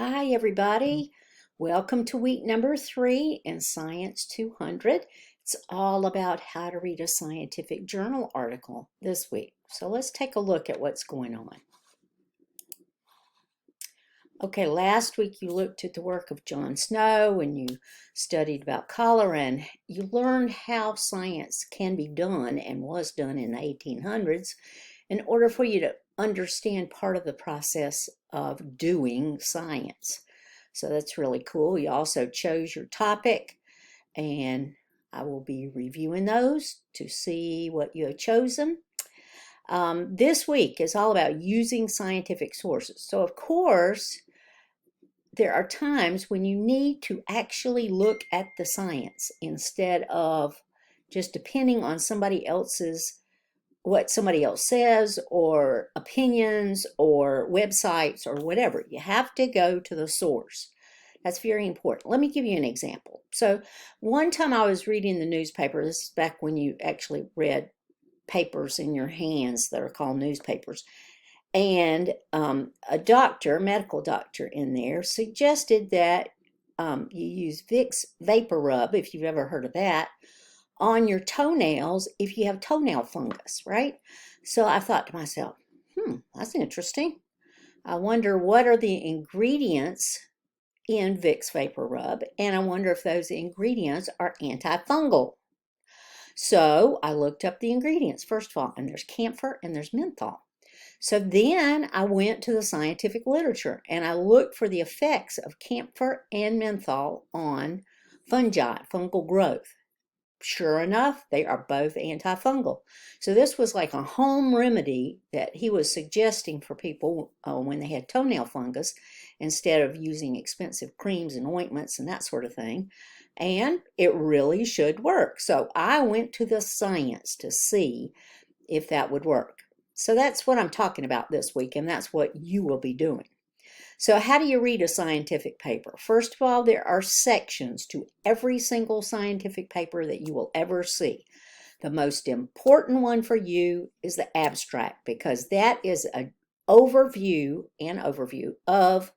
Hi, everybody. Welcome to week number 3 in Science 200. It's all about how to read a scientific journal article this week. So let's take a look at what's going on. Okay, last week you looked at the work of John Snow and you studied about cholera and you learned how science can be done and was done in the 1800s in order for you to understand part of the process of doing science. So that's really cool. You also chose your topic, and I will be reviewing those to see what you have chosen. This week is all about using scientific sources. So, of course, there are times when you need to actually look at the science instead of just depending on what somebody else says or opinions or websites or whatever. You have to go to the source. That's very important. Let me give you an example. So one time I was reading the newspaper. This is back when you actually read papers in your hands that are called newspapers. And a medical doctor in there suggested that you use Vicks Vapor Rub, if you've ever heard of that, on your toenails if you have toenail fungus, right? So I thought to myself, that's interesting. I wonder what are the ingredients in Vicks Vapor Rub, and I wonder if those ingredients are antifungal. So I looked up the ingredients, first of all, and there's camphor and there's menthol. So then I went to the scientific literature and I looked for the effects of camphor and menthol on fungi, fungal growth. Sure enough, they are both antifungal. So this was like a home remedy that he was suggesting for people when they had toenail fungus instead of using expensive creams and ointments and that sort of thing. And it really should work. So I went to the science to see if that would work. So that's what I'm talking about this week, and that's what you will be doing. So how do you read a scientific paper? First of all, there are sections to every single scientific paper that you will ever see. The most important one for you is the abstract, because that is an overview of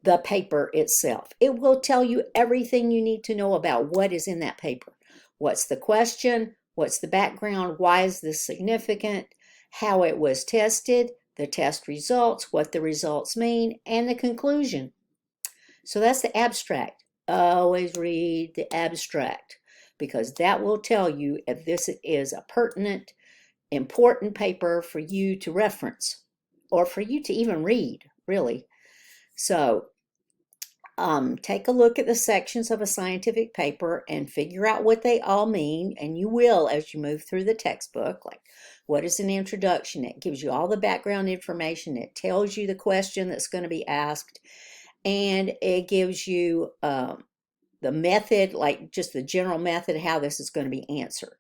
the paper itself. It will tell you everything you need to know about what is in that paper. What's the question? What's the background? Why is this significant? How it was tested, the test results, what the results mean, and the conclusion. So that's the abstract. Always read the abstract because that will tell you if this is a pertinent, important paper for you to reference or for you to even read, really. So take a look at the sections of a scientific paper and figure out what they all mean, and you will as you move through the textbook. Like, what is an introduction? It gives you all the background information. It tells you the question that's going to be asked, and it gives you the method, like just the general method, how this is going to be answered.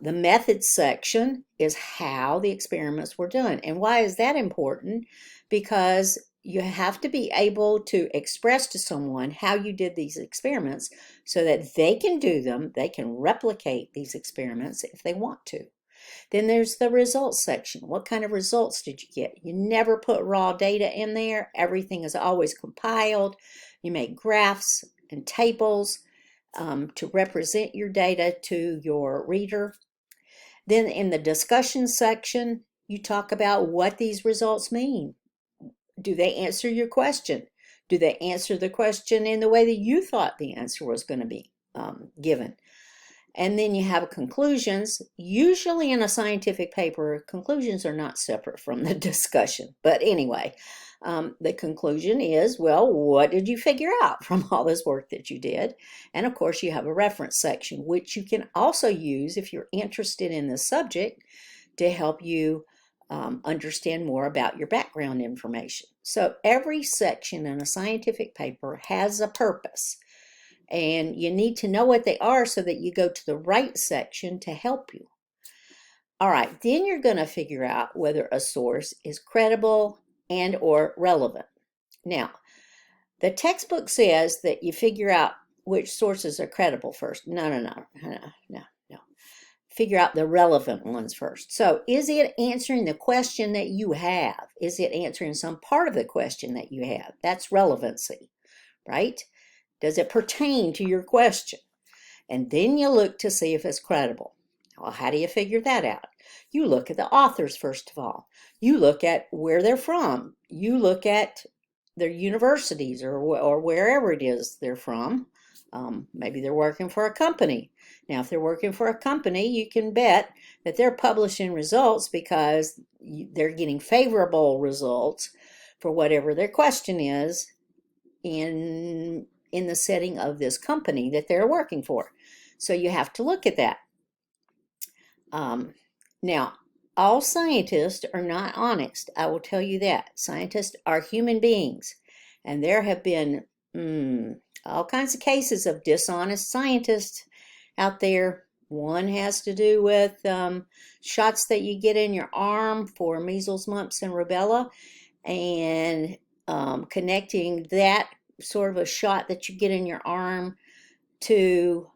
The methods section is how the experiments were done. And why is that important? Because you have to be able to express to someone how you did these experiments so that they can do them, they can replicate these experiments if they want to. Then there's the results section. What kind of results did you get? You never put raw data in there. Everything is always compiled. You make graphs and tables to represent your data to your reader. Then in the discussion section, you talk about what these results mean. Do they answer your question? Do they answer the question in the way that you thought the answer was going to be given? And then you have conclusions. Usually in a scientific paper, conclusions are not separate from the discussion. But anyway, the conclusion is, well, what did you figure out from all this work that you did? And of course, you have a reference section, which you can also use if you're interested in the subject to help you understand more about your background information. So every section in a scientific paper has a purpose, and you need to know what they are so that you go to the right section to help you. All right, then you're going to figure out whether a source is credible and or relevant. Now, the textbook says that you figure out which sources are credible first. No. figure out the relevant ones first. So is it answering the question that you have? Is it answering some part of the question that you have? That's relevancy, right? Does it pertain to your question? And then you look to see if it's credible. Well, how do you figure that out? You look at the authors, first of all. You look at where they're from. You look at their universities or wherever it is they're from. Maybe they're working for a company. Now, if they're working for a company, you can bet that they're publishing results because they're getting favorable results for whatever their question is in the setting of this company that they're working for. So you have to look at that. Now, all scientists are not honest. I will tell you that. Scientists are human beings, and there have been all kinds of cases of dishonest scientists out there. One has to do with shots that you get in your arm for measles, mumps, and rubella, and connecting that sort of a shot that you get in your arm to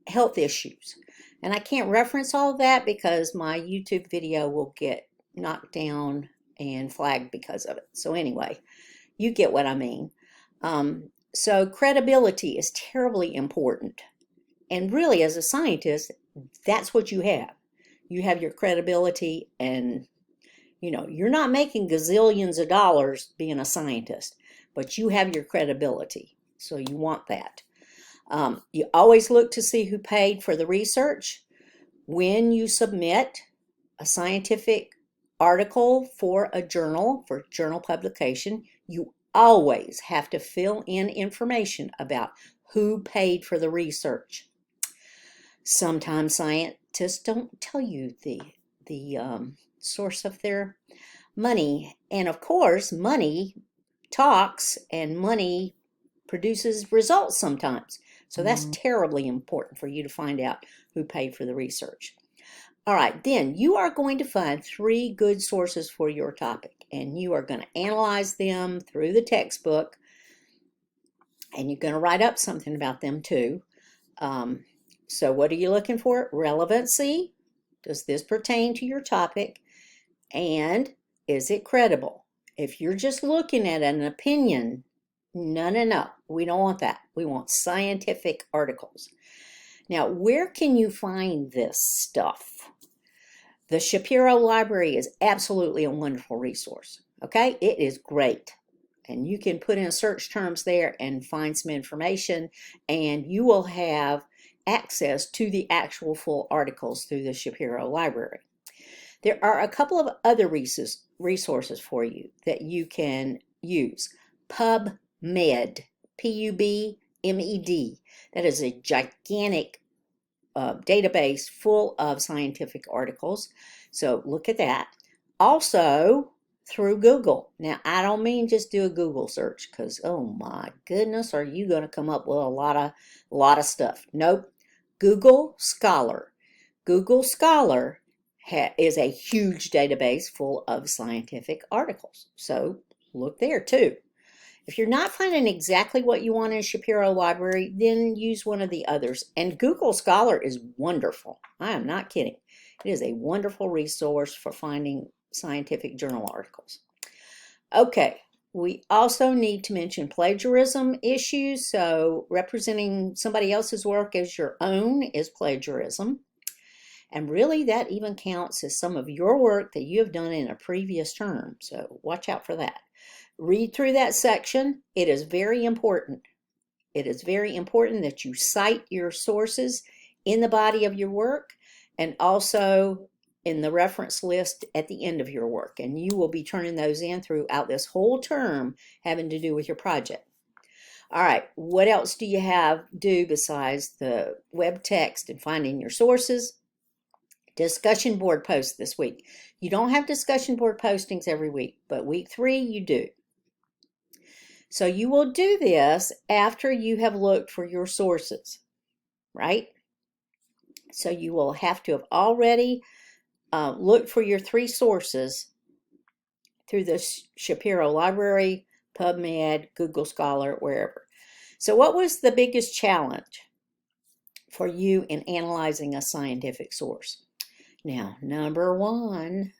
health issues. And I can't reference all of that because my YouTube video will get knocked down and flagged because of it. So anyway, you get what I mean. So credibility is terribly important. And really, as a scientist, that's what you have. You have your credibility, and you're not making gazillions of dollars being a scientist, but you have your credibility. So you want that. You always look to see who paid for the research. When you submit a scientific article for a journal, for journal publication, you always have to fill in information about who paid for the research. Sometimes scientists don't tell you the source of their money. And of course, money talks and money produces results sometimes. So that's terribly important for you to find out who paid for the research. All right, then you are going to find 3 good sources for your topic, and you are going to analyze them through the textbook, and you're going to write up something about them too. So what are you looking for? Relevancy. Does this pertain to your topic? And is it credible? If you're just looking at an opinion, no. We don't want that. We want scientific articles. Now, where can you find this stuff? The Shapiro Library is absolutely a wonderful resource. Okay? It is great. And you can put in search terms there and find some information, and you will have access to the actual full articles through the Shapiro Library. There are a couple of other resources for you that you can use. PubMed, PubMed. That is a gigantic database full of scientific articles. So look at that. Also, through Google. Now, I don't mean just do a Google search because, oh my goodness, are you going to come up with a lot of stuff? Nope. Google Scholar. Google Scholar is a huge database full of scientific articles. So look there too. If you're not finding exactly what you want in Shapiro Library, then use one of the others. And Google Scholar is wonderful. I am not kidding. It is a wonderful resource for finding scientific journal articles. Okay, we also need to mention plagiarism issues. So representing somebody else's work as your own is plagiarism. And really that even counts as some of your work that you have done in a previous term. So watch out for that. Read through that section. It is very important. It is very important that you cite your sources in the body of your work and also in the reference list at the end of your work. And you will be turning those in throughout this whole term having to do with your project. All right, what else do you have do besides the web text and finding your sources? Discussion board posts this week. You don't have discussion board postings every week, but week 3 you do. So you will do this after you have looked for your sources, right? So you will have to have already looked for your 3 sources through the Shapiro Library, PubMed, Google Scholar, wherever. So what was the biggest challenge? for you in analyzing a scientific source. Now, number one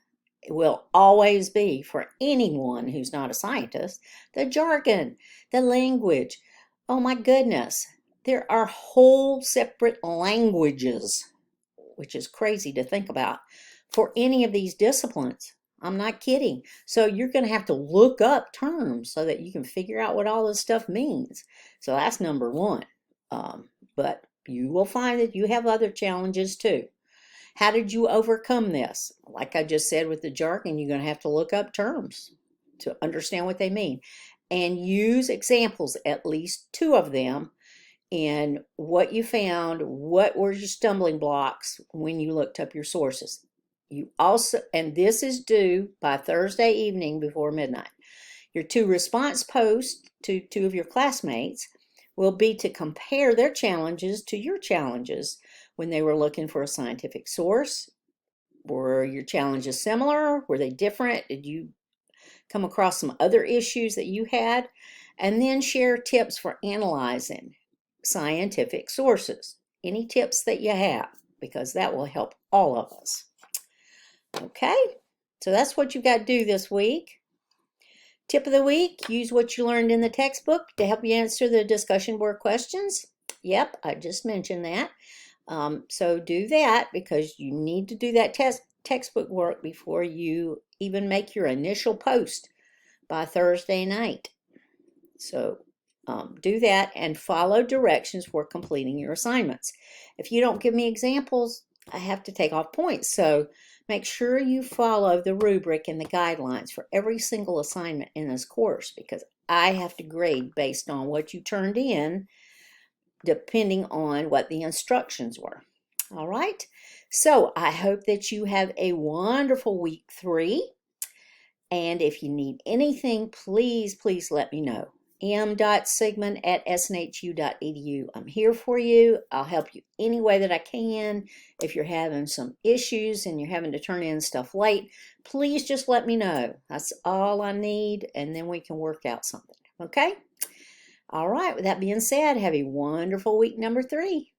will always be, for anyone who's not a scientist, the jargon, the language. Oh my goodness, there are whole separate languages, which is crazy to think about, for any of these disciplines. I'm not kidding. So you're going to have to look up terms so that you can figure out what all this stuff means. So that's number one. But you will find that you have other challenges too. How did you overcome this? Like I just said with the jargon, you're going to have to look up terms to understand what they mean and use examples, at least 2 of them, in what you found, what were your stumbling blocks when you looked up your sources. You also, and this is due by Thursday evening before midnight. Your 2 response posts to 2 of your classmates will be to compare their challenges to your challenges when they were looking for a scientific source. Were your challenges similar? Were they different? Did you come across some other issues that you had? And then share tips for analyzing scientific sources. Any tips that you have, because that will help all of us. Okay, so that's what you've got to do this week. Tip of the week, use what you learned in the textbook to help you answer the discussion board questions. Yep, I just mentioned that. So do that, because you need to do that textbook work before you even make your initial post by Thursday night. So do that and follow directions for completing your assignments. If you don't give me examples, I have to take off points. So make sure you follow the rubric and the guidelines for every single assignment in this course, because I have to grade based on what you turned in, depending on what the instructions were. All right, so I hope that you have a wonderful week 3. And if you need anything, please let me know. m.sigmon@snhu.edu. I'm here for you. I'll help you any way that I can. If you're having some issues and you're having to turn in stuff late, please just let me know. That's all I need, and then we can work out something. Okay? All right, with that being said, have a wonderful week number 3.